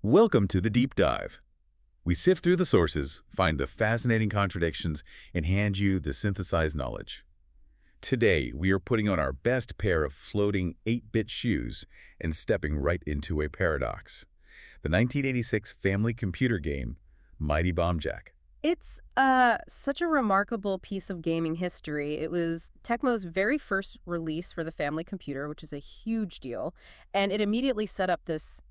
Welcome to the Deep Dive. We sift through the sources, find the fascinating contradictions, and hand you the synthesized knowledge. Today, we are putting on our best pair of floating 8-bit shoes and stepping right into a paradox. The 1986 family computer game, Mighty Bomb Jack. It's such a remarkable piece of gaming history. It was Tecmo's very first release for the family computer, which is a huge deal, and it immediately set up this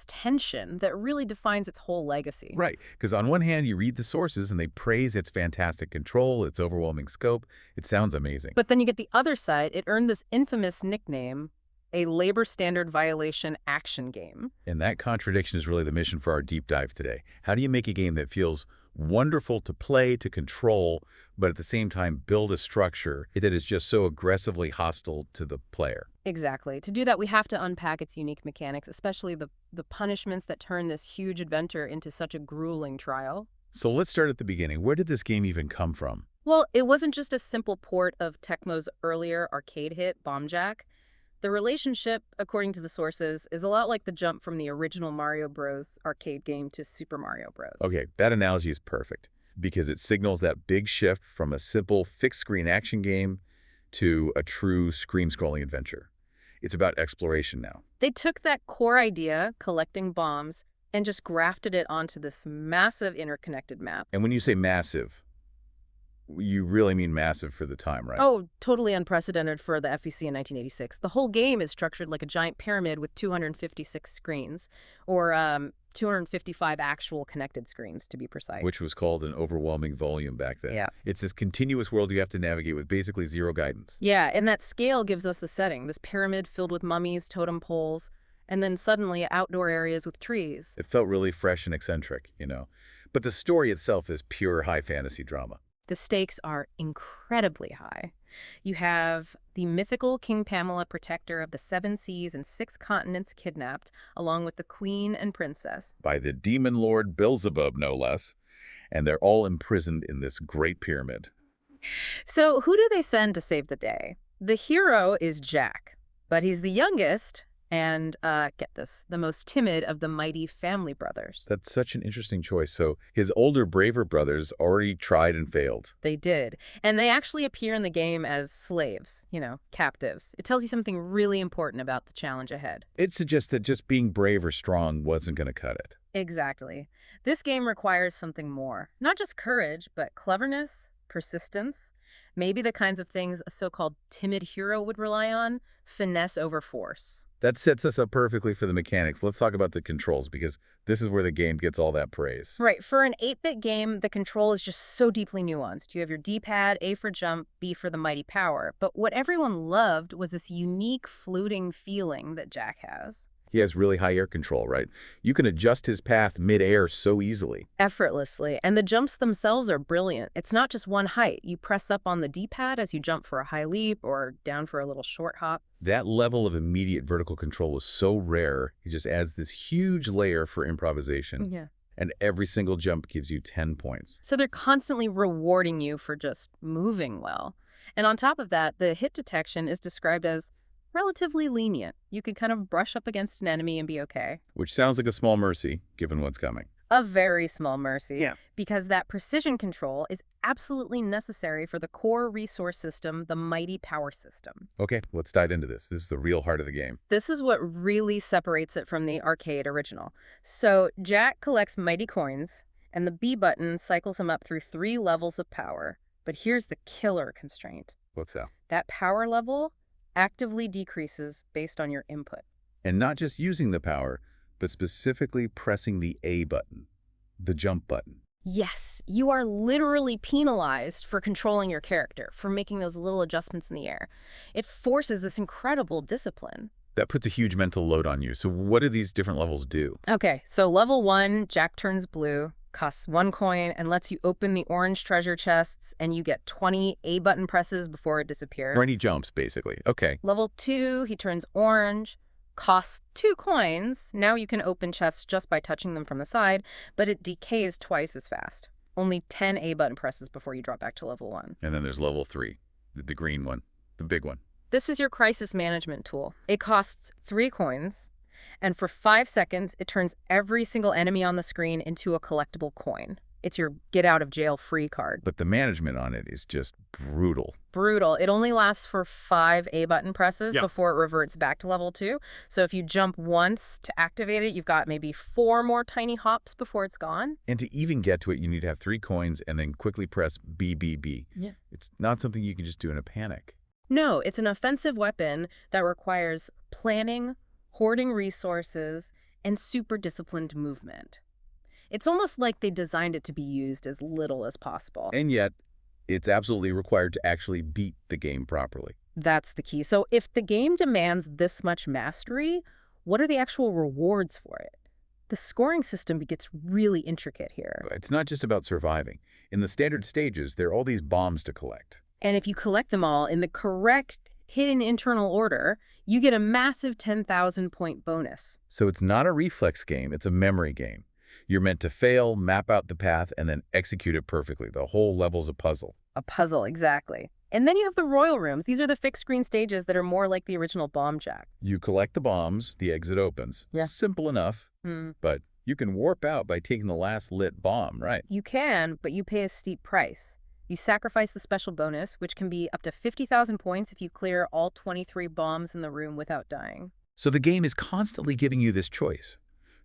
tension that really defines its whole legacy. Right, because on one hand, you read the sources and they praise its fantastic control, its overwhelming scope. It sounds amazing. But then you get the other side. It earned this infamous nickname, a labor standard violation action game. And that contradiction is really the mission for our deep dive today. How do you make a game that feels wonderful to play, to control, but at the same time build a structure that is just so aggressively hostile to the player? Exactly. To do that, we have to unpack its unique mechanics, especially the punishments that turn this huge adventure into such a grueling trial. So let's start at the beginning. Where did this game even come from? Well, it wasn't just a simple port of Tecmo's earlier arcade hit, Bomb Jack. The relationship, according to the sources, is a lot like the jump from the original Mario Bros. Arcade game to Super Mario Bros. Okay, that analogy is perfect because it signals that big shift from a simple fixed-screen action game to a true screen-scrolling adventure. It's about exploration now. They took that core idea, collecting bombs, and just grafted it onto this massive interconnected map. And when you say massive, you really mean massive for the time, right? Oh, totally unprecedented for the FEC in 1986. The whole game is structured like a giant pyramid with 256 screens, or 255 actual connected screens, to be precise. Which was called an overwhelming volume back then. Yeah. It's this continuous world you have to navigate with basically zero guidance. Yeah, and that scale gives us the setting, this pyramid filled with mummies, totem poles, and then suddenly outdoor areas with trees. It felt really fresh and eccentric, But the story itself is pure high fantasy drama. The stakes are incredibly high. You have the mythical King Pamela, protector of the 7 seas and 6 continents, kidnapped, along with the queen and princess. By the demon lord Beelzebub, no less. And they're all imprisoned in this great pyramid. So who do they send to save the day? The hero is Jack, but he's the youngest and, get this, the most timid of the mighty family brothers. That's such an interesting choice. So his older, braver brothers already tried and failed. They did. And they actually appear in the game as slaves, captives. It tells you something really important about the challenge ahead. It suggests that just being brave or strong wasn't going to cut it. Exactly. This game requires something more. Not just courage, but cleverness, persistence, maybe the kinds of things a so-called timid hero would rely on, finesse over force. That sets us up perfectly for the mechanics. Let's talk about the controls, because this is where the game gets all that praise. Right. For an 8-bit game, the control is just so deeply nuanced. You have your D-pad, A for jump, B for the mighty power. But what everyone loved was this unique floating feeling that Jack has. He has really high air control, right? You can adjust his path mid-air so easily. Effortlessly. And the jumps themselves are brilliant. It's not just one height. You press up on the D-pad as you jump for a high leap or down for a little short hop. That level of immediate vertical control was so rare, it just adds this huge layer for improvisation. Yeah. And every single jump gives you 10 points. So they're constantly rewarding you for just moving well. And on top of that, the hit detection is described as relatively lenient. You could kind of brush up against an enemy and be okay. Which sounds like a small mercy, given what's coming. A very small mercy. Yeah. Because that precision control is absolutely necessary for the core resource system, the mighty power system. Okay, let's dive into this. This is the real heart of the game. This is what really separates it from the arcade original. So Jack collects mighty coins, and the B button cycles him up through 3 levels of power. But here's the killer constraint. What's that? That power level actively decreases based on your input. And not just using the power, but specifically pressing the A button, the jump button. Yes, you are literally penalized for controlling your character, for making those little adjustments in the air. It forces this incredible discipline. That puts a huge mental load on you. So what do these different levels do? Okay, so level 1, Jack turns blue, costs 1 coin, and lets you open the orange treasure chests, and you get 20 A button presses before it disappears. Or any jumps, basically. Okay. Level 2, he turns orange, costs 2 coins. Now you can open chests just by touching them from the side, but it decays twice as fast. Only 10 A button presses before you drop back to level 1. And then there's level 3, the green one, the big one. This is your crisis management tool. It costs 3 coins, And for 5 seconds, it turns every single enemy on the screen into a collectible coin. It's your get-out-of-jail-free card. But the management on it is just brutal. Brutal. It only lasts for 5 A-button presses Yeah. before it reverts back to level 2. So if you jump once to activate it, you've got maybe 4 more tiny hops before it's gone. And to even get to it, you need to have 3 coins and then quickly press BBB. Yeah. It's not something you can just do in a panic. No, it's an offensive weapon that requires planning, hoarding resources, and super disciplined movement. It's almost like they designed it to be used as little as possible. And yet, it's absolutely required to actually beat the game properly. That's the key. So if the game demands this much mastery, what are the actual rewards for it? The scoring system gets really intricate here. It's not just about surviving. In the standard stages, there are all these bombs to collect. And if you collect them all in the correct hidden internal order, you get a massive 10,000-point bonus. So it's not a reflex game, it's a memory game. You're meant to fail, map out the path, and then execute it perfectly. The whole level's a puzzle. A puzzle, exactly. And then you have the royal rooms. These are the fixed screen stages that are more like the original Bomb Jack. You collect the bombs, the exit opens. Yeah. Simple enough, but you can warp out by taking the last lit bomb, right? You can, but you pay a steep price. You sacrifice the special bonus, which can be up to 50,000 points if you clear all 23 bombs in the room without dying. So the game is constantly giving you this choice.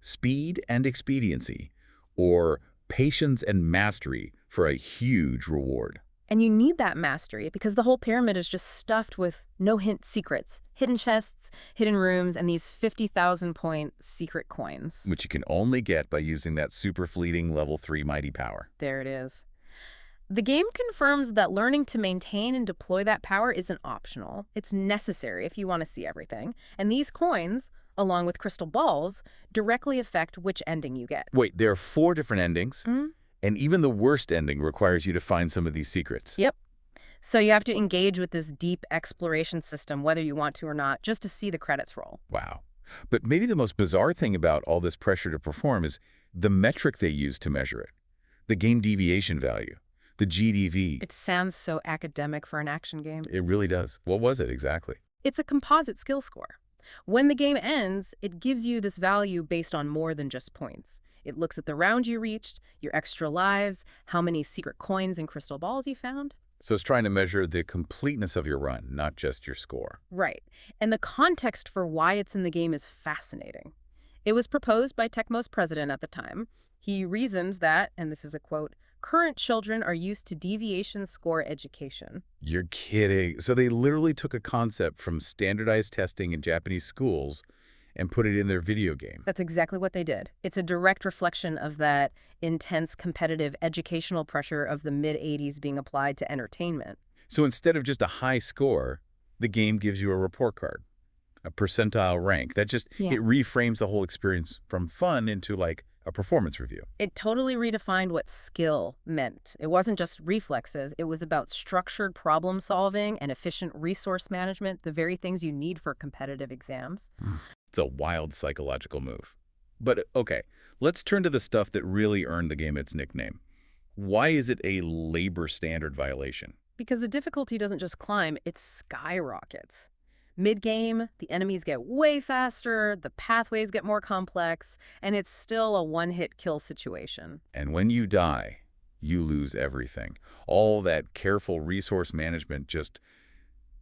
Speed and expediency, or patience and mastery for a huge reward. And you need that mastery because the whole pyramid is just stuffed with no-hint secrets, hidden chests, hidden rooms, and these 50,000-point secret coins. Which you can only get by using that super fleeting level 3 mighty power. There it is. The game confirms that learning to maintain and deploy that power isn't optional. It's necessary if you want to see everything. And these coins, along with crystal balls, directly affect which ending you get. Wait, there are 4 different endings? And even the worst ending requires you to find some of these secrets. Yep. So you have to engage with this deep exploration system, whether you want to or not, just to see the credits roll. Wow. But maybe the most bizarre thing about all this pressure to perform is the metric they use to measure it. The game deviation value. The GDV. It sounds so academic for an action game. It really does. What was it exactly? It's a composite skill score. When the game ends, it gives you this value based on more than just points. It looks at the round you reached, your extra lives, how many secret coins and crystal balls you found. So it's trying to measure the completeness of your run, not just your score. Right. And the context for why it's in the game is fascinating. It was proposed by Tecmo's president at the time. He reasons that, and this is a quote, current children are used to deviation score education. You're kidding. So they literally took a concept from standardized testing in Japanese schools and put it in their video game. That's exactly what they did. It's a direct reflection of that intense competitive educational pressure of the mid-'80s being applied to entertainment. So instead of just a high score, the game gives you a report card, a percentile rank. That just, Yeah. it reframes the whole experience from fun into like a performance review. It totally redefined what skill meant. It wasn't just reflexes. It was about structured problem solving and efficient resource management, the very things you need for competitive exams. It's a wild psychological move. But okay, let's turn to the stuff that really earned the game its nickname. Why is it a labor standard violation? Because the difficulty doesn't just climb, it skyrockets. Mid-game, the enemies get way faster, the pathways get more complex, and it's still a one-hit kill situation. And when you die, you lose everything. All that careful resource management just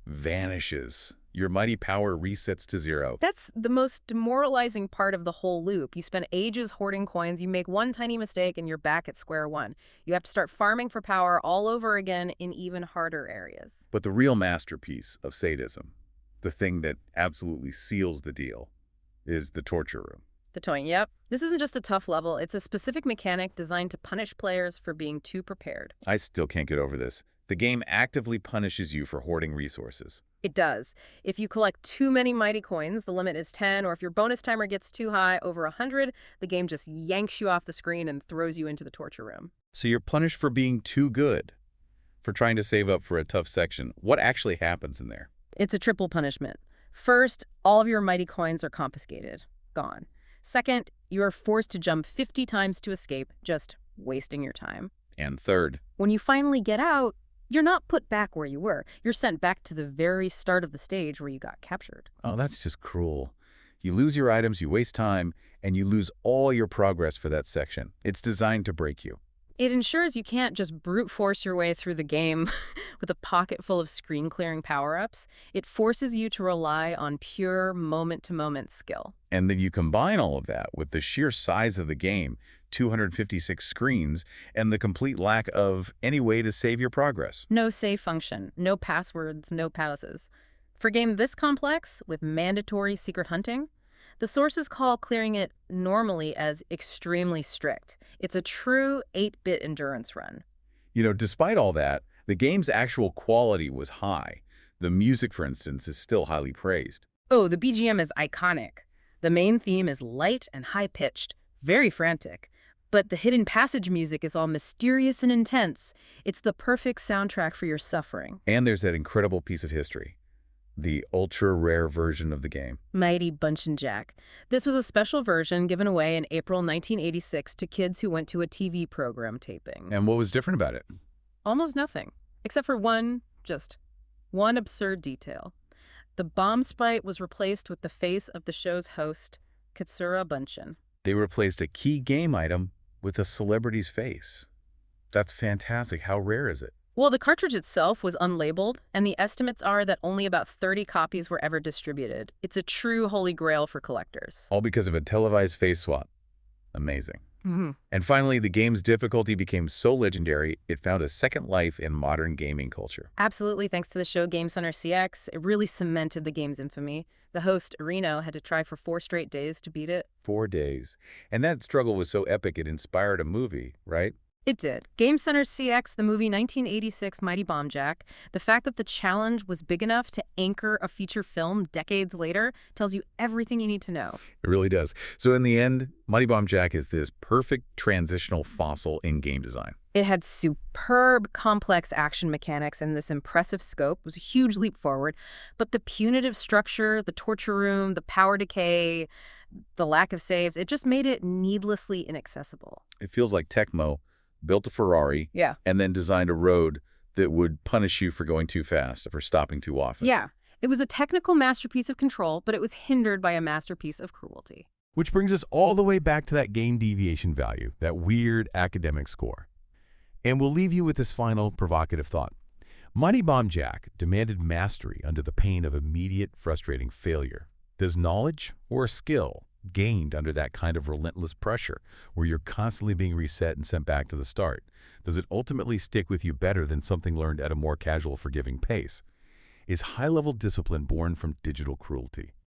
vanishes. Your mighty power resets to 0. That's the most demoralizing part of the whole loop. You spend ages hoarding coins, you make one tiny mistake, and you're back at square one. You have to start farming for power all over again in even harder areas. But the real masterpiece of sadism, the thing that absolutely seals the deal, is the torture room. The toying, yep. This isn't just a tough level. It's a specific mechanic designed to punish players for being too prepared. I still can't get over this. The game actively punishes you for hoarding resources. It does. If you collect too many mighty coins, the limit is 10, or if your bonus timer gets too high, over 100, the game just yanks you off the screen and throws you into the torture room. So you're punished for being too good, for trying to save up for a tough section. What actually happens in there? It's a triple punishment. First, all of your mighty coins are confiscated. Gone. Second, you are forced to jump 50 times to escape, just wasting your time. And third, When you finally get out, you're not put back where you were. You're sent back to the very start of the stage where you got captured. oh, that's just cruel. You lose your items, you waste time, and you lose all your progress for that section. It's designed to break you. It ensures you can't just brute force your way through the game with a pocket full of screen-clearing power-ups. It forces you to rely on pure moment-to-moment skill. And then you combine all of that with the sheer size of the game, 256 screens, and the complete lack of any way to save your progress. No save function, no passwords, no palaces. For a game this complex, with mandatory secret hunting, the sources call clearing it normally as extremely strict. It's a true 8-bit endurance run. Despite all that, the game's actual quality was high. The music, for instance, is still highly praised. Oh, the BGM is iconic. The main theme is light and high-pitched, very frantic. But the hidden passage music is all mysterious and intense. It's the perfect soundtrack for your suffering. And there's that incredible piece of history, the ultra-rare version of the game. Mighty Bunchin' Jack. This was a special version given away in April 1986 to kids who went to a TV program taping. And what was different about it? Almost nothing, except for one absurd detail. The bomb sprite was replaced with the face of the show's host, Katsura Bunchin. They replaced a key game item with a celebrity's face. That's fantastic. How rare is it? Well, the cartridge itself was unlabeled, and the estimates are that only about 30 copies were ever distributed. It's a true holy grail for collectors. All because of a televised face swap. Amazing. And finally, the game's difficulty became so legendary, it found a second life in modern gaming culture. Absolutely, thanks to the show Game Center CX, it really cemented the game's infamy. The host, Reno, had to try for 4 straight days to beat it. 4 days. And that struggle was so epic it inspired a movie, right? It did. Game Center CX, the movie 1986 Mighty Bomb Jack, the fact that the challenge was big enough to anchor a feature film decades later tells you everything you need to know. It really does. So in the end, Mighty Bomb Jack is this perfect transitional fossil in game design. It had superb, complex action mechanics, and this impressive scope was a huge leap forward. But the punitive structure, the torture room, the power decay, the lack of saves, it just made it needlessly inaccessible. It feels like Tecmo built a Ferrari and then designed a road that would punish you for going too fast, or for stopping too often. Yeah, it was a technical masterpiece of control, but it was hindered by a masterpiece of cruelty. Which brings us all the way back to that game deviation value, that weird academic score. And we'll leave you with this final provocative thought. Mighty Bomb Jack demanded mastery under the pain of immediate, frustrating failure. Does knowledge or skill gained under that kind of relentless pressure, where you're constantly being reset and sent back to the start, does it ultimately stick with you better than something learned at a more casual, forgiving pace? Is high-level discipline born from digital cruelty?